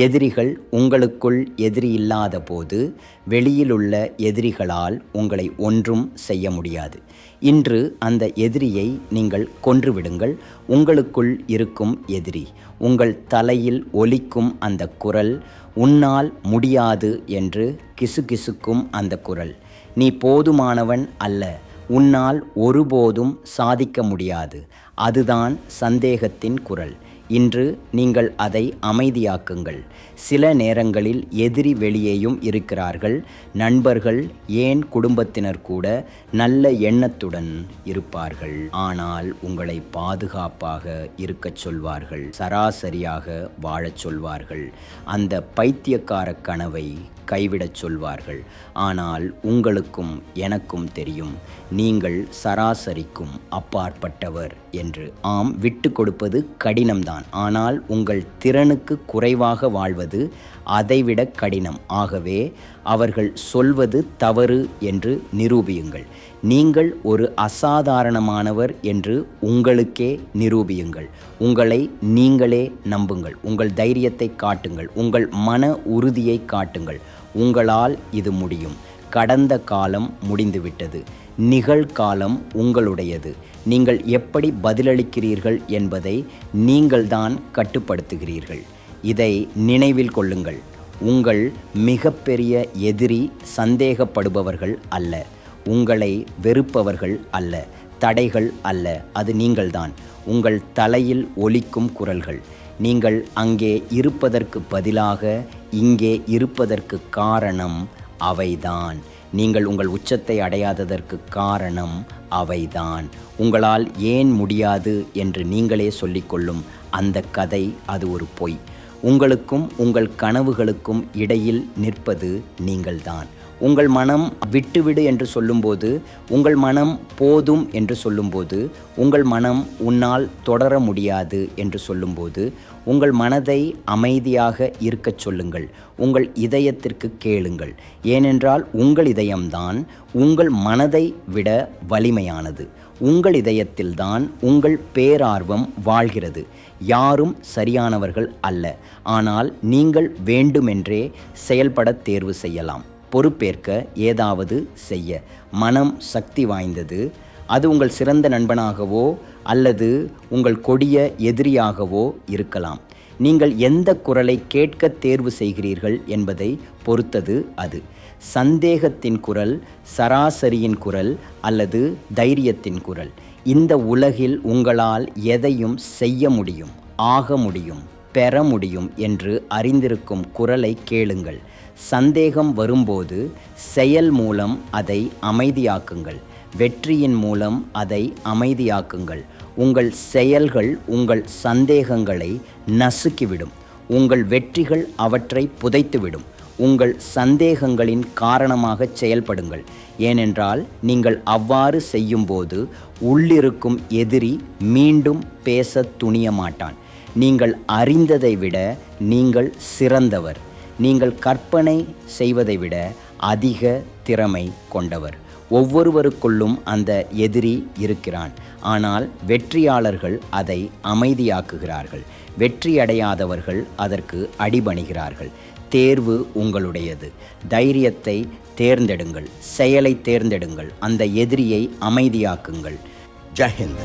எதிரிகள் உங்களுக்குள் எதிரி இல்லாத போது வெளியிலுள்ள எதிரிகளால் உங்களை ஒன்றும் செய்ய முடியாது. இன்று அந்த எதிரியை நீங்கள் கொன்றுவிடுங்கள். உங்களுக்குள் இருக்கும் எதிரி, உங்கள் தலையில் ஒலிக்கும் அந்த குரல், உன்னால் முடியாது என்று கிசுகிசுக்கும் அந்த குரல், நீ போதுமானவன் அல்ல, உன்னால் ஒருபோதும் சாதிக்க முடியாது, அதுதான் சந்தேகத்தின் குரல். இன்று நீங்கள் அதை அமைதியாக்குங்கள். சில நேரங்களில் எதிரி வெளியேயும் இருக்கிறார்கள். நண்பர்கள், ஏன் குடும்பத்தினர் கூட நல்ல எண்ணத்துடன் இருப்பார்கள். ஆனால் உங்களை பாதுகாப்பாக இருக்கச் சொல்வார்கள், சராசரியாக வாழச் சொல்வார்கள், அந்த பைத்தியக்கார கனவை கைவிடச் சொல்வார்கள். ஆனால் உங்களுக்கும் எனக்கும் தெரியும், நீங்கள் சராசரிக்கும் அப்பாற்பட்டவர் என்று. ஆம், விட்டு கொடுப்பது கடினம்தான். ஆனால் உங்கள் திறனுக்கு குறைவாக வாழ்வது அதைவிட கடினம். ஆகவே அவர்கள் சொல்வது தவறு என்று நிரூபியுங்கள். நீங்கள் ஒரு அசாதாரணமானவர் என்று உங்களுக்கே நிரூபியுங்கள். உங்களை நீங்களே நம்புங்கள். உங்கள் தைரியத்தை காட்டுங்கள். உங்கள் மன உறுதியை காட்டுங்கள். உங்களால் இது முடியும். கடந்த காலம் முடிந்துவிட்டது. நிகழ்காலம் உங்களுடையது. நீங்கள் எப்படி பதிலளிக்கிறீர்கள் என்பதை நீங்கள்தான் கட்டுப்படுத்துகிறீர்கள். இதை நினைவில் கொள்ளுங்கள். உங்கள் மிகப்பெரிய எதிரி சந்தேகப்படுபவர்கள் அல்ல, உங்களை வெறுப்பவர்கள் அல்ல, தடைகள் அல்ல, அது நீங்கள்தான். உங்கள் தலையில் ஒலிக்கும் குரல்கள். நீங்கள் அங்கே இருப்பதற்கு பதிலாக இங்கே இருப்பதற்கு காரணம் அவைதான். நீங்கள் உங்கள் உச்சத்தை அடையாததற்கு காரணம் அவைதான். உங்களால் ஏன் முடியாது என்று நீங்களே சொல்லிக்கொள்ளும் அந்த கதை, அது ஒரு பொய். உங்களுக்கும் உங்கள் கனவுகளுக்கும் இடையில் நிற்பது நீங்கள்தான். உங்கள் மனம் விட்டுவிடு என்று சொல்லும்போது, உங்கள் மனம் போதும் என்று சொல்லும்போது, உங்கள் மனம் உன்னால் தொடர முடியாது என்று சொல்லும்போது, உங்கள் மனதை அமைதியாக இருக்கச் சொல்லுங்கள். உங்கள் இதயத்திற்கு கேளுங்கள். ஏனென்றால் உங்கள் இதயம்தான் உங்கள் மனதை விட வலிமையானது. உங்கள் இதயத்தில்தான் உங்கள் பேரார்வம் வாழ்கிறது. யாரும் சரியானவர்கள் அல்ல. ஆனால் நீங்கள் வேண்டுமென்றே செயல்பட தேர்வு செய்யலாம். பொறுப்பேற்க, ஏதாவது செய்ய. மனம் சக்தி வாய்ந்தது. அது உங்கள் சிறந்த நண்பனாகவோ அல்லது உங்கள் கொடிய எதிரியாகவோ இருக்கலாம். நீங்கள் எந்த குரலை கேட்க தேர்வு செய்கிறீர்கள் என்பதை பொறுத்தது அது. சந்தேகத்தின் குரல், சராசரியின் குரல் அல்லது தைரியத்தின் குரல். இந்த உலகில் உங்களால் எதையும் செய்ய முடியும், ஆக முடியும், பெற முடியும் என்று அறிந்திருக்கும் குரலை கேளுங்கள். சந்தேகம் வரும்போது செயல் மூலம் அதை அமைதியாக்குங்கள். வெற்றியின் மூலம் அதை அமைதியாக்குங்கள். உங்கள் செயல்கள் உங்கள் சந்தேகங்களை நசுக்கிவிடும். உங்கள் வெற்றிகள் அவற்றை புதைத்துவிடும். உங்கள் சந்தேகங்களின் காரணமாக செயல்படுங்கள். ஏனென்றால் நீங்கள் அவ்வாறு செய்யும்போது உள்ளிருக்கும் எதிரி மீண்டும் பேச துணிய மாட்டான். நீங்கள் அறிந்ததை விட நீங்கள் சிறந்தவர். நீங்கள் கற்பனை செய்வதை விட அதிக திறமை கொண்டவர். ஒவ்வொருவருக்குள்ளும் அந்த எதிரி இருக்கிறான். ஆனால் வெற்றியாளர்கள் அதை அமைதியாக்குகிறார்கள். வெற்றியடையாதவர்கள் அதற்கு அடிபணிகிறார்கள். தேர்வு உங்களுடையது. தைரியத்தை தேர்ந்தெடுங்கள். செயலை தேர்ந்தெடுங்கள். அந்த எதிரியை அமைதியாக்குங்கள். ஜெய் ஹிந்த்.